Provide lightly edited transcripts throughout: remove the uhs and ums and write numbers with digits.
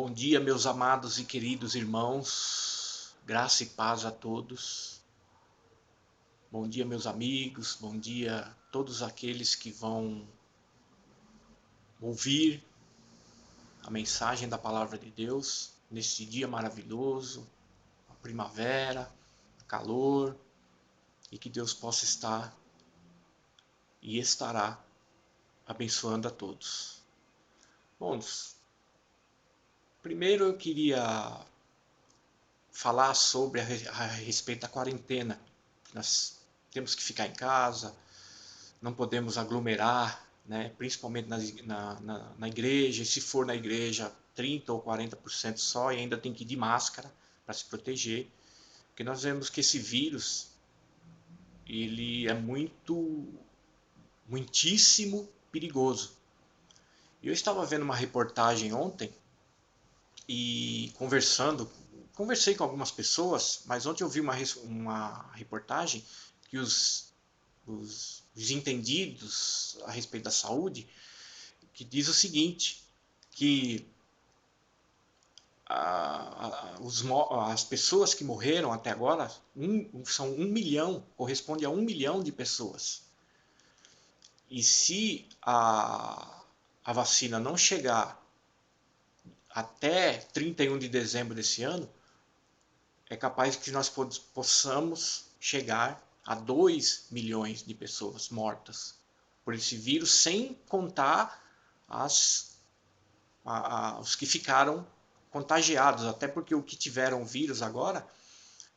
Bom dia, meus amados e queridos irmãos, graça e paz a todos. Bom dia, meus amigos, bom dia a todos aqueles que vão ouvir a mensagem da palavra de Deus neste dia maravilhoso, a primavera, calor, e que Deus possa estar e estará abençoando a todos. Bom, primeiro eu queria falar sobre a respeito da quarentena. Nós temos que ficar em casa, não podemos aglomerar, né? Principalmente na igreja, e se for na igreja 30% ou 40% só, e ainda tem que ir de máscara para se proteger, porque nós vemos que esse vírus, ele é muitíssimo perigoso. Eu estava vendo uma reportagem ontem e conversei com algumas pessoas, mas ontem eu vi uma reportagem que os entendidos a respeito da saúde, que diz o seguinte, que as pessoas que morreram até agora são 1 milhão, corresponde a 1 milhão de pessoas. E se a vacina não chegar até 31 de dezembro desse ano, é capaz que nós possamos chegar a 2 milhões de pessoas mortas por esse vírus, sem contar os que ficaram contagiados, até porque o que tiveram vírus agora,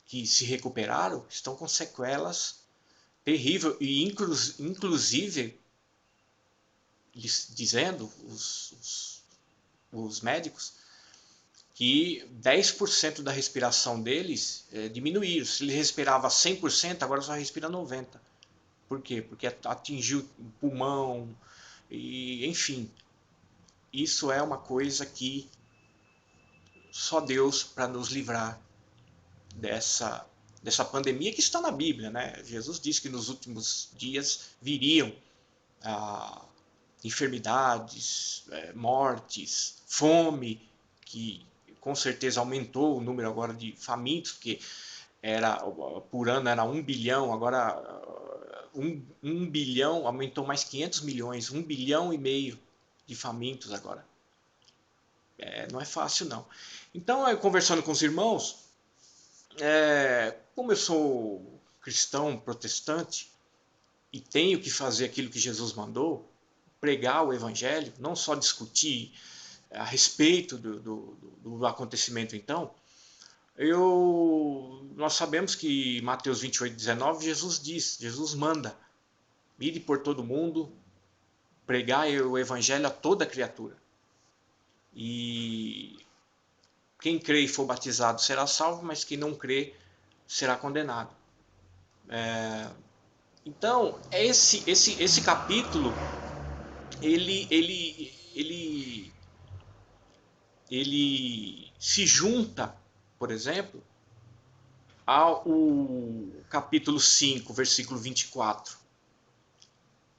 que se recuperaram, estão com sequelas terríveis, e inclusive dizendo os médicos que 10% da respiração deles diminuíram. Se ele respirava 100%, agora só respira 90%. Por quê? Porque atingiu o pulmão, e enfim. Isso é uma coisa que só Deus para nos livrar dessa pandemia que está na Bíblia, né? Jesus disse que nos últimos dias viriam enfermidades, mortes, fome, que com certeza aumentou o número agora de famintos, porque por ano era 1 bilhão, agora 1 bilhão aumentou mais 500 milhões, 1 bilhão e meio de famintos agora. Não é fácil não. Então, conversando com os irmãos, como eu sou cristão, protestante, e tenho que fazer aquilo que Jesus mandou, pregar o evangelho, não só discutir a respeito do acontecimento, então, nós sabemos que Mateus 28:19, Jesus manda, ide por todo mundo, pregar o evangelho a toda criatura. E quem crê e for batizado será salvo, mas quem não crê será condenado. Então, esse capítulo, ele se junta, por exemplo, ao capítulo 5, versículo 24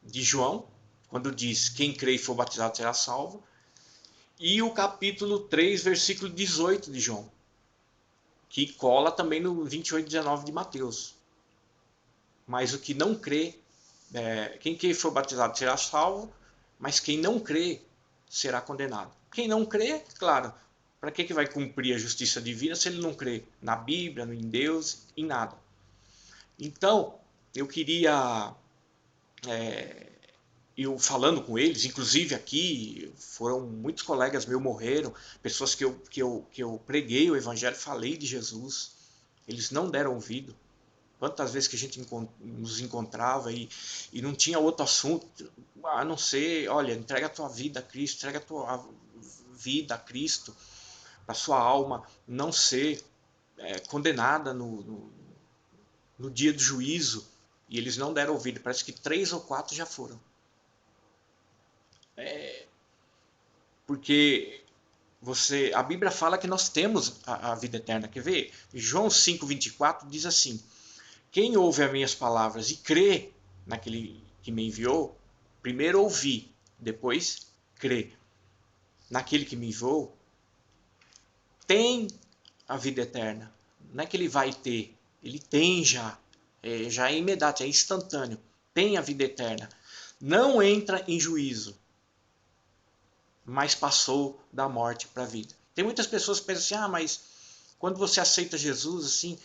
de João, quando diz, quem crê e for batizado será salvo, e o capítulo 3, versículo 18 de João, que cola também no 28:19 de Mateus. Mas o que não crê, quem crê e for batizado será salvo, mas quem não crê será condenado. Quem não crê, claro, para que vai cumprir a justiça divina se ele não crê na Bíblia, em Deus, em nada? Então, eu queria, eu falando com eles, inclusive aqui, foram muitos colegas meus morreram, pessoas que eu preguei o evangelho, falei de Jesus, eles não deram ouvido. Quantas vezes que a gente nos encontrava e não tinha outro assunto, a não ser, olha, entrega a tua vida a Cristo, entrega a tua vida a Cristo, para a sua alma não ser condenada no dia do juízo. E eles não deram ouvido, parece que 3 ou 4 já foram. Porque a Bíblia fala que nós temos a vida eterna. Quer ver? João 5:24 diz assim, quem ouve as minhas palavras e crê naquele que me enviou, primeiro ouvi, depois crê naquele que me enviou, tem a vida eterna. Não é que ele vai ter, ele tem já. Já é imediato, é instantâneo. Tem a vida eterna. Não entra em juízo, mas passou da morte para a vida. Tem muitas pessoas que pensam assim, mas quando você aceita Jesus, assim,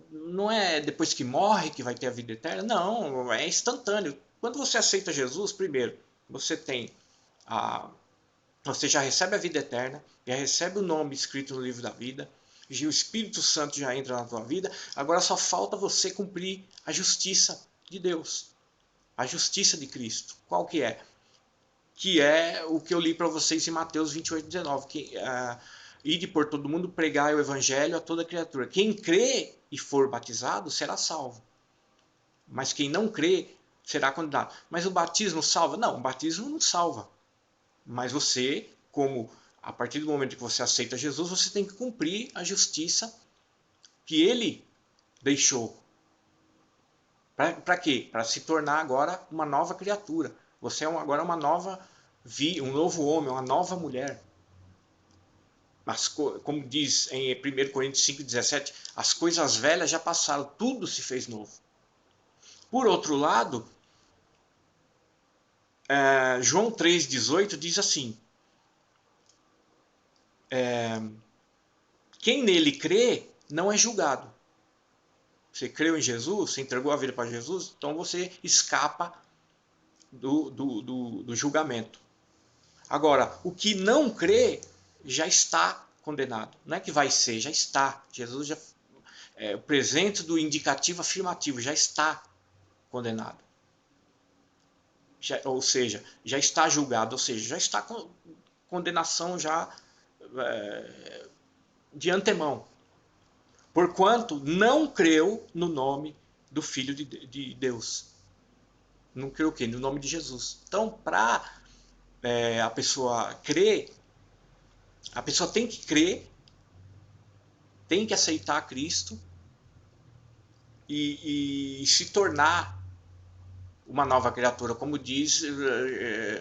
não é depois que morre que vai ter a vida eterna? Não, é instantâneo. Quando você aceita Jesus, primeiro, você tem você já recebe a vida eterna, já recebe o nome escrito no livro da vida, e o Espírito Santo já entra na tua vida, agora só falta você cumprir a justiça de Deus, a justiça de Cristo. Qual que é? Que é o que eu li para vocês em Mateus 28:19, que ide por todo mundo, pregai o evangelho a toda criatura. Quem crê e for batizado será salvo, mas quem não crê será condenado. Mas o batismo salva? Não, o batismo não salva. Mas você, como a partir do momento que você aceita Jesus, você tem que cumprir a justiça que ele deixou. Para quê? Para se tornar agora uma nova criatura. Você é agora uma nova um novo homem, uma nova mulher. Mas, como diz em 1 Coríntios 5,17, as coisas velhas já passaram, tudo se fez novo. Por outro lado, João 3,18 diz assim, quem nele crê não é julgado. Você creu em Jesus, você entregou a vida para Jesus, então você escapa do julgamento. Agora, o que não crê já está condenado. Não é que vai ser, já está. Jesus já o presente do indicativo afirmativo já está condenado. Ou seja, já está julgado, ou seja, já está com condenação já de antemão. Porquanto não creu no nome do Filho de Deus. Não creu o quê? No nome de Jesus. Então, para a pessoa crer, a pessoa tem que crer, tem que aceitar Cristo e se tornar uma nova criatura, como diz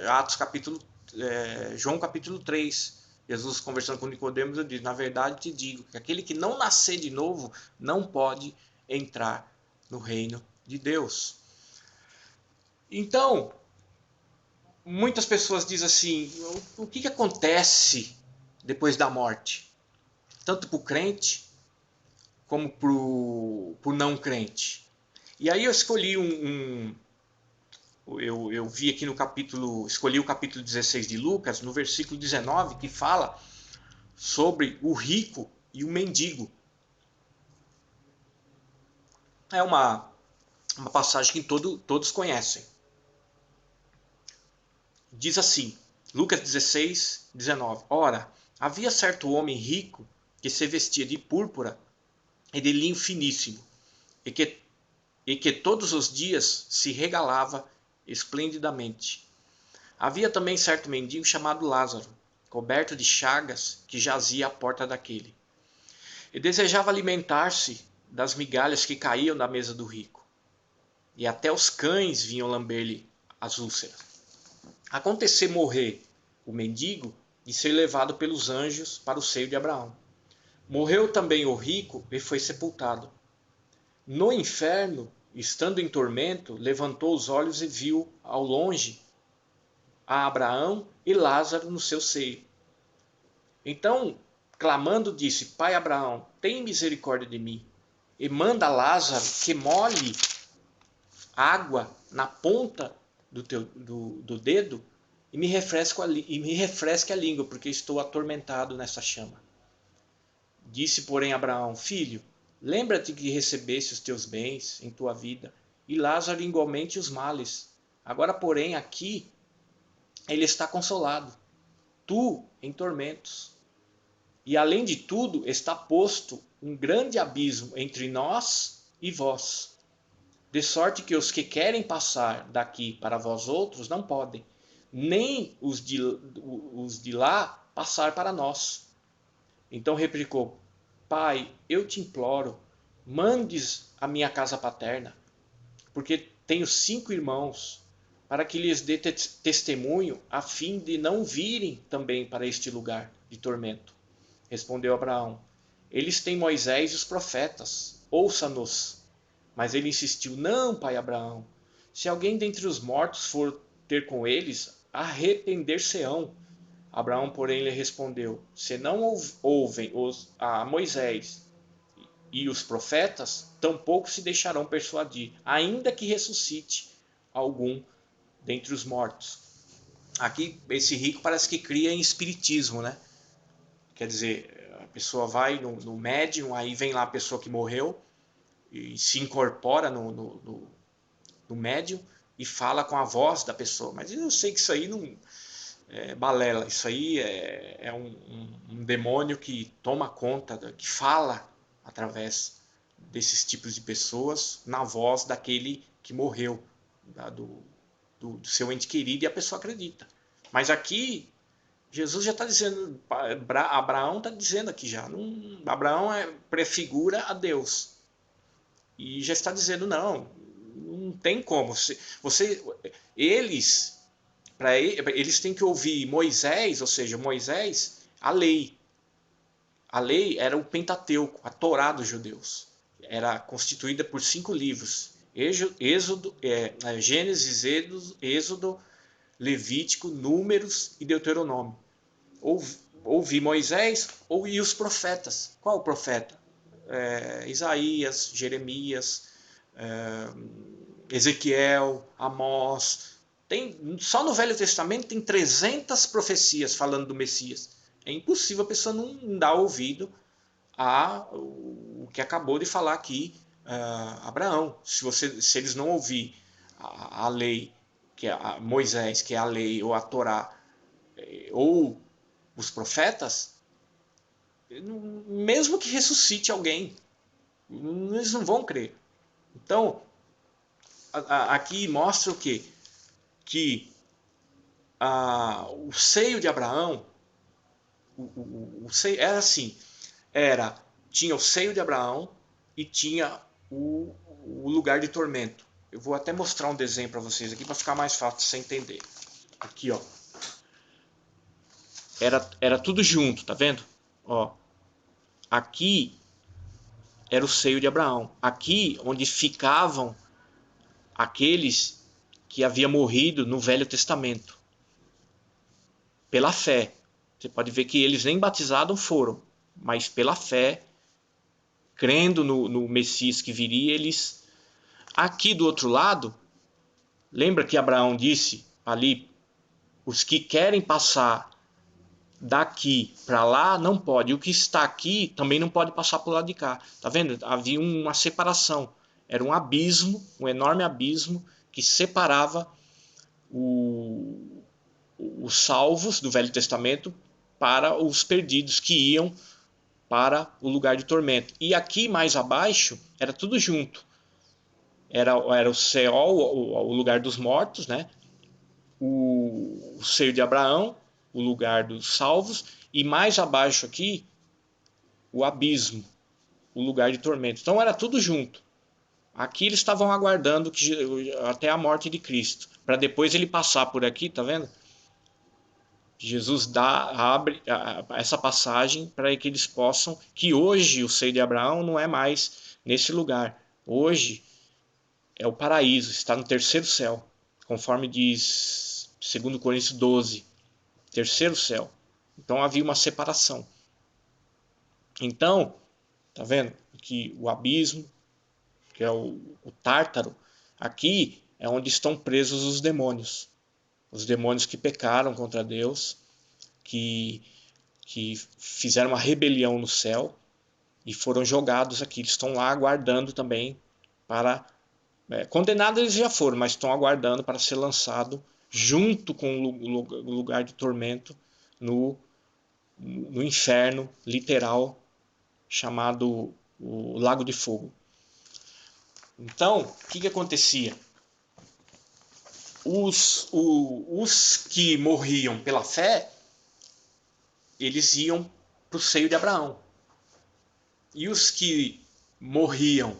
Atos capítulo, João capítulo 3. Jesus conversando com Nicodemos diz, na verdade te digo, que aquele que não nascer de novo não pode entrar no reino de Deus. Então, muitas pessoas dizem assim, o que acontece depois da morte? Tanto para o crente, como para o não crente. E aí eu escolhi eu vi aqui no capítulo, escolhi o capítulo 16 de Lucas, no versículo 19, que fala sobre o rico e o mendigo. É uma passagem que todos conhecem. Diz assim, Lucas 16, 19. Ora, havia certo homem rico que se vestia de púrpura e de linho finíssimo, e que todos os dias se regalava esplendidamente. Havia também certo mendigo chamado Lázaro, coberto de chagas, que jazia à porta daquele. E desejava alimentar-se das migalhas que caíam da mesa do rico. E até os cães vinham lamber-lhe as úlceras. Acontecer morrer o mendigo e ser levado pelos anjos para o seio de Abraão. Morreu também o rico e foi sepultado. No inferno, estando em tormento, levantou os olhos e viu ao longe a Abraão e Lázaro no seu seio. Então, clamando, disse, Pai Abraão, tem misericórdia de mim, e manda Lázaro que molhe água na ponta do dedo e me refresque a língua, porque estou atormentado nessa chama. Disse, porém, Abraão, filho, lembra-te que recebeste os teus bens em tua vida, e Lázaro igualmente os males. Agora, porém, aqui ele está consolado, tu em tormentos. E além de tudo, está posto um grande abismo entre nós e vós, de sorte que os que querem passar daqui para vós outros não podem, nem os de lá passar para nós. Então replicou, Pai, eu te imploro, mandes a minha casa paterna, porque tenho 5 irmãos, para que lhes dê testemunho, a fim de não virem também para este lugar de tormento. Respondeu Abraão: eles têm Moisés e os profetas, ouça-nos. Mas ele insistiu: não, pai Abraão, se alguém dentre os mortos for ter com eles, arrepender-se-ão. Abraão, porém, lhe respondeu: se não ouvem a Moisés e os profetas, tampouco se deixarão persuadir, ainda que ressuscite algum dentre os mortos. Aqui, esse rico parece que cria em espiritismo, né? Quer dizer, a pessoa vai no médium, aí vem lá a pessoa que morreu e se incorpora no médium e fala com a voz da pessoa. Mas eu sei que isso aí não é balela, isso aí é um demônio que toma conta, que fala através desses tipos de pessoas na voz daquele que morreu, do seu ente querido, e a pessoa acredita. Mas aqui Jesus já está dizendo, Abraão está dizendo aqui já, Abraão prefigura a Deus. E já está dizendo, não tem como. Eles têm que ouvir Moisés, ou seja, Moisés, a lei. A lei era o Pentateuco, a Torá dos judeus. Era constituída por 5 livros. Gênesis, Êxodo, Levítico, Números e Deuteronômio. Ouvir Moisés e os profetas. Qual o profeta? Isaías, Jeremias, Ezequiel, Amós. Só no Velho Testamento tem 300 profecias falando do Messias. É impossível a pessoa não dar ouvido o que acabou de falar aqui Abraão. Se eles não ouvir a lei, que é Moisés, que é a lei, ou a Torá, ou os profetas, mesmo que ressuscite alguém, eles não vão crer. Então, aqui mostra o quê? Que o seio de Abraão, o seio era assim, tinha o seio de Abraão e tinha o lugar de tormento. Eu vou até mostrar um desenho para vocês aqui para ficar mais fácil de você entender. Aqui, ó. Era tudo junto, tá vendo? Ó, aqui era o seio de Abraão. Aqui onde ficavam aqueles que haviam morrido no Velho Testamento. Pela fé. Você pode ver que eles nem batizados foram, mas pela fé, crendo no Messias que viria, eles... Aqui do outro lado, lembra que Abraão disse ali, os que querem passar daqui para lá não pode, o que está aqui também não pode passar para o lado de cá. Tá vendo? Havia uma separação, era um abismo, um enorme abismo que separava os salvos do Velho Testamento para os perdidos que iam para o lugar de tormento. E aqui mais abaixo era tudo junto. Era o Seol, o lugar dos mortos, né? O seio de Abraão, o lugar dos salvos, e mais abaixo aqui o abismo, o lugar de tormento. Então era tudo junto. Aqui eles estavam aguardando até a morte de Cristo, para depois ele passar por aqui, tá vendo? Jesus abre essa passagem para que eles possam, que hoje o seio de Abraão não é mais nesse lugar. Hoje é o paraíso, está no terceiro céu, conforme diz 2 Coríntios 12, terceiro céu. Então havia uma separação. Então, tá vendo que o abismo, que é o Tártaro, aqui é onde estão presos os demônios que pecaram contra Deus, que fizeram uma rebelião no céu e foram jogados aqui. Eles estão lá aguardando também para... condenados eles já foram, mas estão aguardando para ser lançado junto com o lugar de tormento no inferno literal, chamado o Lago de Fogo. Então, o que acontecia? Os que morriam pela fé, eles iam para o seio de Abraão. E os que morriam,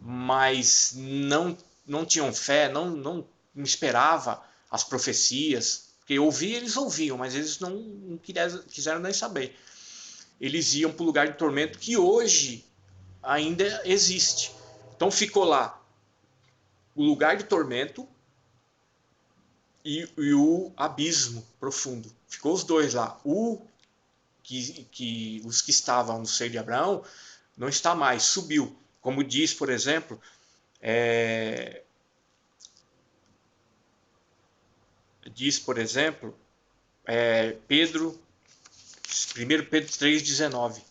mas não tinham fé, não esperavam as profecias, porque eles ouviam, mas eles não quiseram nem saber. eles iam para o lugar de tormento que hoje ainda existe. Então ficou lá o lugar de tormento e o abismo profundo. Ficou os dois lá. Os que estavam no seio de Abraão não está mais, subiu. Como diz, por exemplo, Pedro, 1 Pedro 3,19.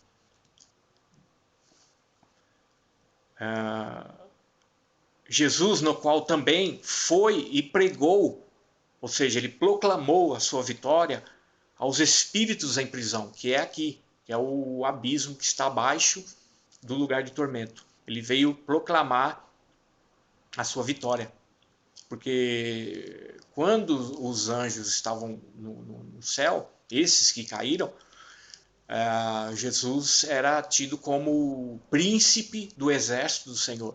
Jesus, no qual também foi e pregou, ou seja, ele proclamou a sua vitória aos espíritos em prisão, que é aqui, que é o abismo que está abaixo do lugar de tormento. Ele veio proclamar a sua vitória. Porque quando os anjos estavam no céu, esses que caíram, Jesus era tido como o príncipe do exército do Senhor.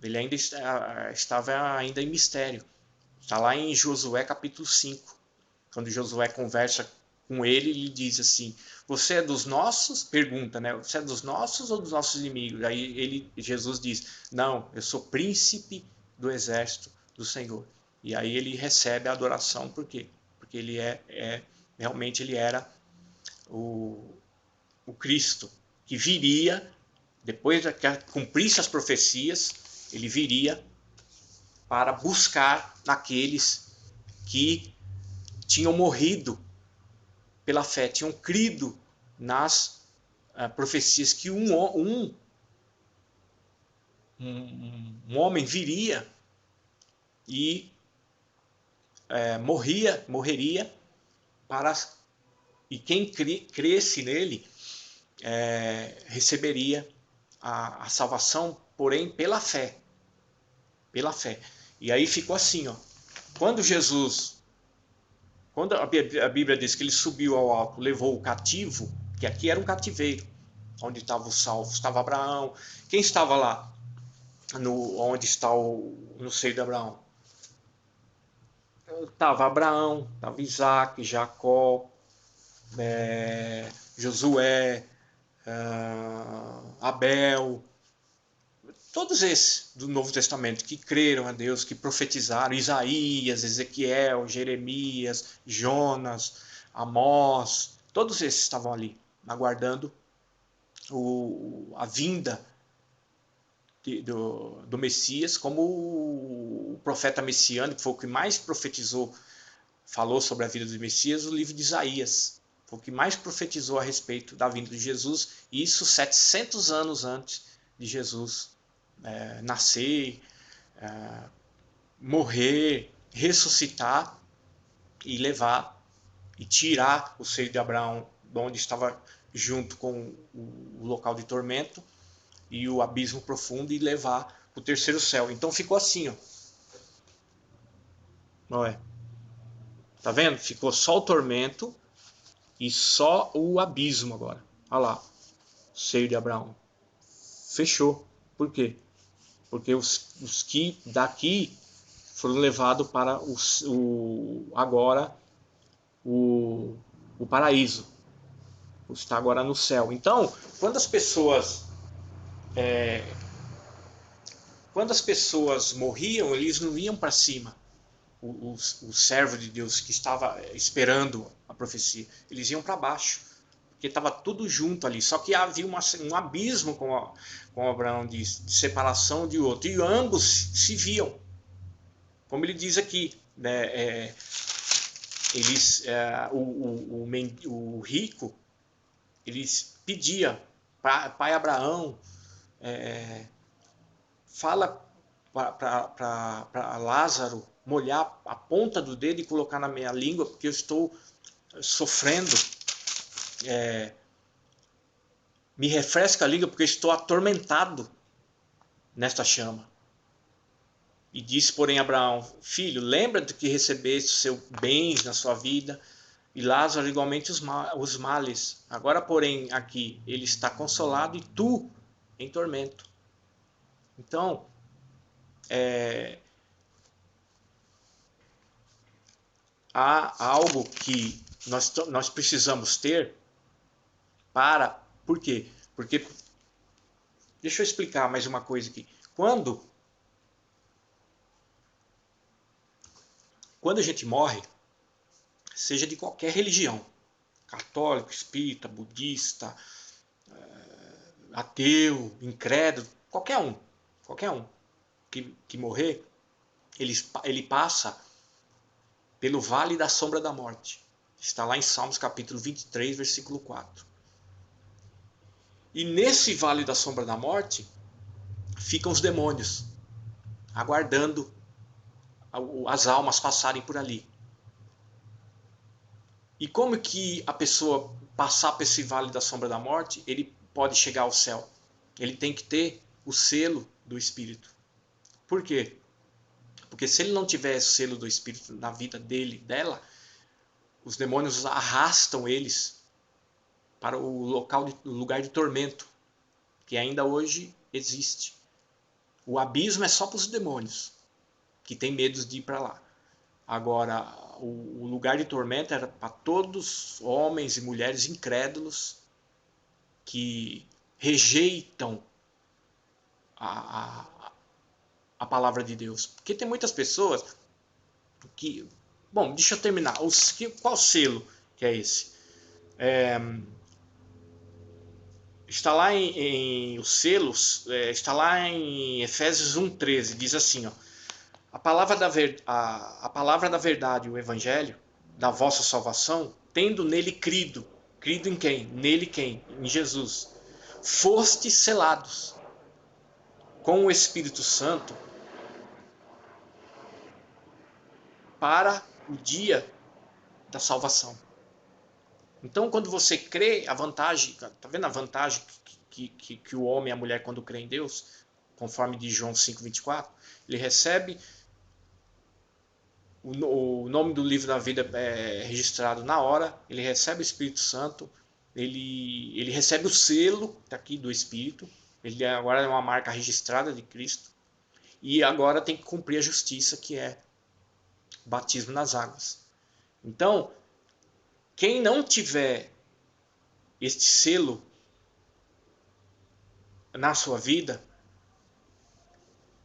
Ele ainda estava ainda em mistério. Está lá em Josué capítulo 5. Quando Josué conversa com ele, ele diz assim: você é dos nossos? Pergunta, né? Você é dos nossos ou dos nossos inimigos? Aí Jesus diz: não, eu sou príncipe do exército do Senhor. E aí ele recebe a adoração, por quê? Porque ele realmente ele era o Cristo, que viria, depois que cumprisse as profecias, ele viria para buscar naqueles que tinham morrido pela fé, tinham crido nas profecias que um homem viria e morreria para, e quem cresce nele receberia a salvação, porém pela fé. Pela fé. E aí ficou assim, ó. Quando a Bíblia diz que ele subiu ao alto, levou o cativo, que aqui era um cativeiro, onde estavam os salvos, estava Abraão. Quem estava lá, onde está no seio de Abraão? Estava Abraão, estava Isaac, Jacó, Josué, Abel, todos esses do Novo Testamento que creram a Deus, que profetizaram, Isaías, Ezequiel, Jeremias, Jonas, Amós, todos esses estavam ali, aguardando a vinda do Messias, como o profeta messiânico, que foi o que mais profetizou, falou sobre a vida do Messias, o livro de Isaías. Foi o que mais profetizou a respeito da vinda de Jesus, e isso 700 anos antes de Jesus nascer, morrer, ressuscitar e levar e tirar o seio de Abraão de onde estava junto com o local de tormento e o abismo profundo e levar para o terceiro céu. Então ficou assim, ó. Olha, tá vendo? Ficou só o tormento e só o abismo agora. Olha lá, o seio de Abraão. Fechou. Por quê? Porque os que daqui foram levados para agora o paraíso. Está agora no céu. Então, quando as pessoas morriam, eles não iam para cima. O servo de Deus que estava esperando a profecia, eles iam para baixo, porque estava tudo junto ali. Só que havia um abismo, como Abraão diz, de separação de outro, e ambos se viam. Como ele diz aqui, né, o rico, eles pedia, pai Abraão, fala para Lázaro molhar a ponta do dedo e colocar na minha língua, porque eu estou sofrendo. Me refresca a língua, porque eu estou atormentado nesta chama. E disse, porém, Abraão: filho, lembra-te que recebeste os seus bens na sua vida, e Lázaro igualmente os males. Agora, porém, aqui ele está consolado e tu em tormento. Então, há algo que nós precisamos ter para Por quê? Porque, deixa eu explicar mais uma coisa aqui. Quando a gente morre, seja de qualquer religião, católico, espírita, budista, ateu, incrédulo, qualquer um que morrer, ele passa pelo vale da sombra da morte. Está lá em Salmos capítulo 23, versículo 4. E nesse vale da sombra da morte, ficam os demônios, aguardando as almas passarem por ali. E como que a pessoa passar por esse vale da sombra da morte, ele pode chegar ao céu? Ele tem que ter o selo do Espírito. Por quê? Porque se ele não tiver o selo do Espírito na vida dela, os demônios arrastam eles para o lugar de tormento, que ainda hoje existe. O abismo é só para os demônios, que têm medo de ir para lá. Agora, o lugar de tormento era para todos homens e mulheres incrédulos que rejeitam a palavra de Deus. Porque tem muitas pessoas que... Bom, deixa eu terminar. Qual selo que é esse? Está lá os selos, está lá em Efésios 1,13, diz assim, ó, a palavra da verdade, o evangelho, da vossa salvação, tendo nele crido em quem? Nele quem? Em Jesus. Fostes selados com o Espírito Santo para o dia da salvação. Então, quando você crê, a vantagem, tá vendo a vantagem que o homem e a mulher, quando crê em Deus, conforme de João 5,24, ele recebe o nome do livro da vida é registrado na hora, ele recebe o Espírito Santo, ele recebe o selo aqui do Espírito, ele agora é uma marca registrada de Cristo, e agora tem que cumprir a justiça, que é batismo nas águas. Então, quem não tiver este selo na sua vida,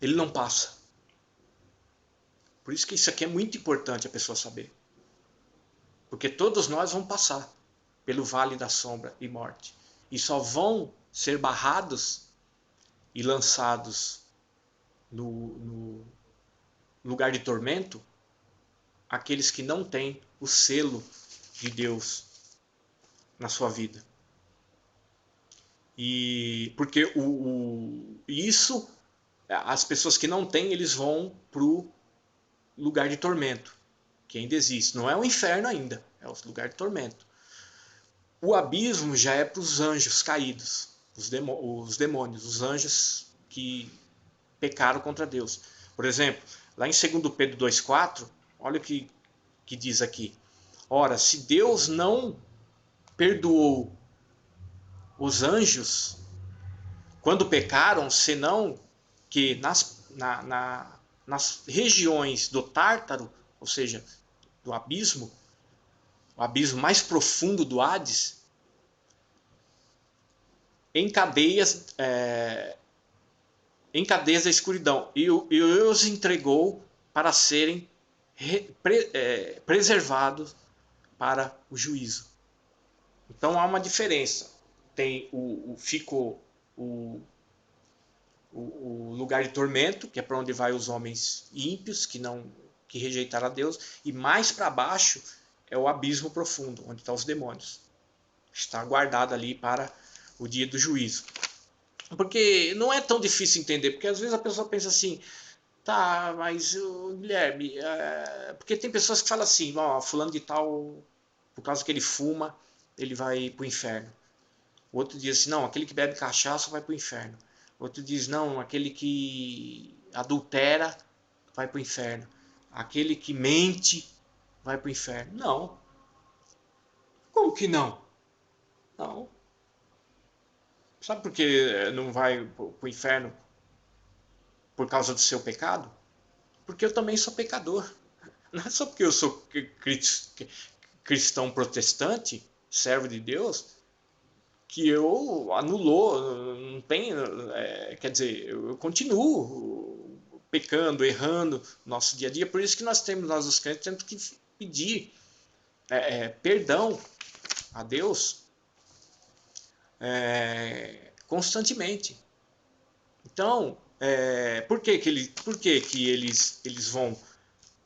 ele não passa. Por isso que isso aqui é muito importante a pessoa saber. Porque todos nós vamos passar pelo vale da sombra e morte. E só vão ser barrados e lançados no lugar de tormento aqueles que não têm o selo de Deus na sua vida. E porque isso, as pessoas que não têm, eles vão para o lugar de tormento, que ainda existe. Não é o inferno ainda, é o lugar de tormento. O abismo já é para os anjos caídos, os demônios, os anjos que pecaram contra Deus. Por exemplo, lá em 2 Pedro 2,4, olha o que diz aqui. Ora, se Deus não perdoou os anjos quando pecaram, senão que nas regiões do Tártaro, ou seja, do abismo, o abismo mais profundo do Hades, em cadeias da escuridão, e os entregou para serem preservados para o juízo. Então há uma diferença. Tem ficou o lugar de tormento, que é para onde vai os homens ímpios que rejeitaram a Deus, e mais para baixo é o abismo profundo, onde estão os demônios. Está guardado ali para o dia do juízo. Porque não é tão difícil entender, porque às vezes a pessoa pensa assim, tá, mas Guilherme, porque tem pessoas que falam assim, ó, fulano de tal, por causa que ele fuma, ele vai para o inferno. O outro diz assim, não, aquele que bebe cachaça vai para o inferno. O outro diz, não, aquele que adultera vai para o inferno. Aquele que mente vai para o inferno. Não. Como que não? Não. Sabe por que não vai para o inferno por causa do seu pecado? Porque eu também sou pecador. Não é só porque eu sou cristão protestante, servo de Deus, que eu anulou, não tem, quer dizer, eu continuo pecando, errando no nosso dia a dia, por isso que nós os crentes temos que pedir perdão a Deus constantemente. Então, por que eles vão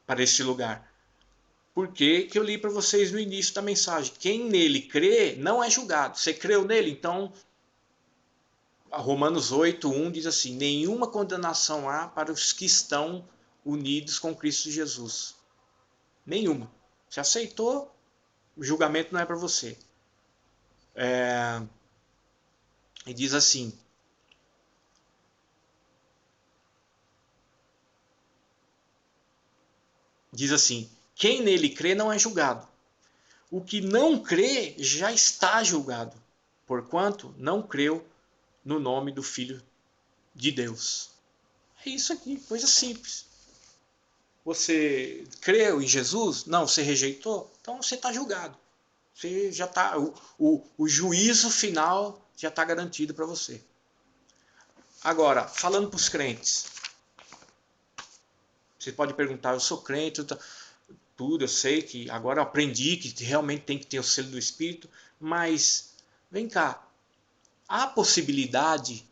para esse lugar? Porque que eu li para vocês no início da mensagem. Quem nele crê não é julgado. Você creu nele? Então, Romanos 8:1 diz assim: nenhuma condenação há para os que estão unidos com Cristo Jesus. Nenhuma. Você aceitou, o julgamento não é para você. E diz assim: quem nele crê não é julgado. O que não crê já está julgado, porquanto não creu no nome do Filho de Deus. É isso aqui, coisa simples. Você creu em Jesus? Não, você rejeitou? Então você está julgado. Você já tá, o juízo final já está garantido para você. Agora, falando para os crentes, você pode perguntar: eu sou crente, tudo, eu sei que agora eu aprendi que realmente tem que ter o selo do Espírito, mas vem cá, há possibilidade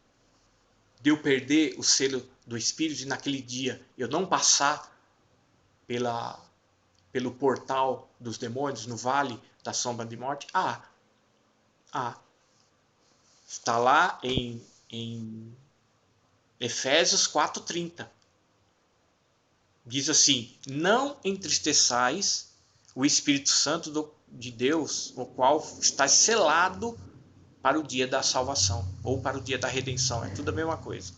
de eu perder o selo do Espírito e naquele dia eu não passar pelo portal dos demônios no vale da sombra de morte? Está lá em Efésios 4:30. Diz assim: não entristeçais o Espírito Santo de Deus, o qual está selado para o dia da salvação, ou para o dia da redenção, é tudo a mesma coisa.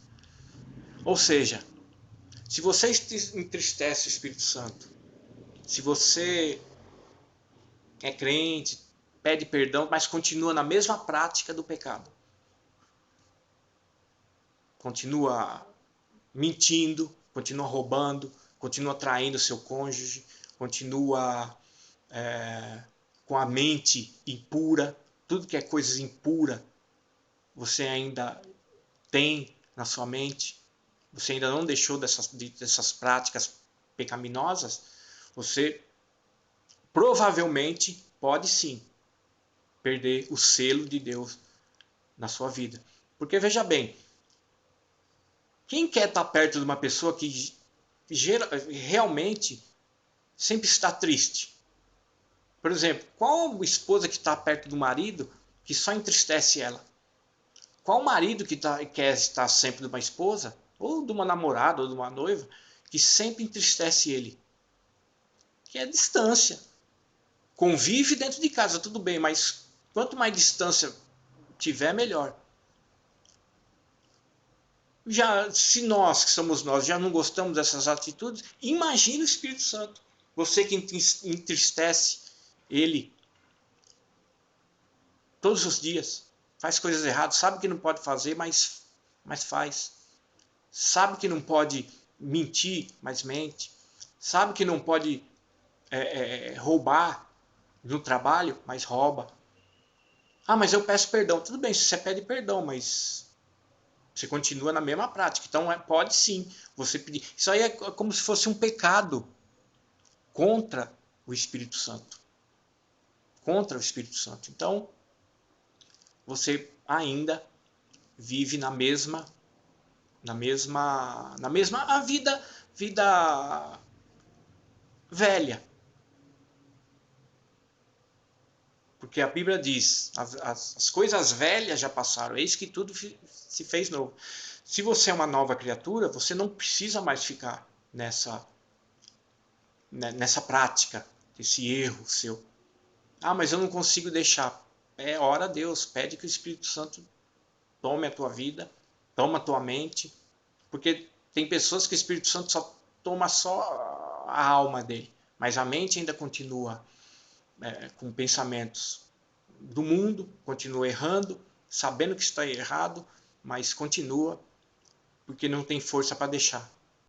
Ou seja, se você entristece o Espírito Santo, se você é crente, pede perdão, mas continua na mesma prática do pecado, continua mentindo, continua roubando, continua traindo seu cônjuge, continua com a mente impura, tudo que é coisas impura, você ainda tem na sua mente, você ainda não deixou dessas práticas pecaminosas, você provavelmente pode sim perder o selo de Deus na sua vida. Porque veja bem, quem quer estar perto de uma pessoa que realmente sempre está triste? Por exemplo, qual esposa que está perto do marido que só entristece ela? Qual marido que quer estar sempre de uma esposa, ou de uma namorada, ou de uma noiva, que sempre entristece ele? Que é distância. Convive dentro de casa, tudo bem, mas quanto mais distância tiver, melhor. Já, se nós, que somos nós, já não gostamos dessas atitudes, imagine o Espírito Santo. Você que entristece ele todos os dias, faz coisas erradas, sabe que não pode fazer, mas faz. Sabe que não pode mentir, mas mente. Sabe que não pode roubar no trabalho, mas rouba. Mas eu peço perdão. Tudo bem, se você pede perdão, mas você continua na mesma prática. Então pode sim você pedir. Isso aí é como se fosse um pecado contra o Espírito Santo. Contra o Espírito Santo. Então você ainda vive na mesma a vida velha. Porque a Bíblia diz: as coisas velhas já passaram, eis que tudo se fez novo. Se você é uma nova criatura, você não precisa mais ficar nessa prática, esse erro seu. Mas eu não consigo deixar. Ora a Deus, pede que o Espírito Santo tome a tua vida, toma a tua mente, porque tem pessoas que o Espírito Santo só toma só a alma dele, mas a mente ainda continua com pensamentos do mundo, continua errando, sabendo que está errado, mas continua, porque não tem força para deixar.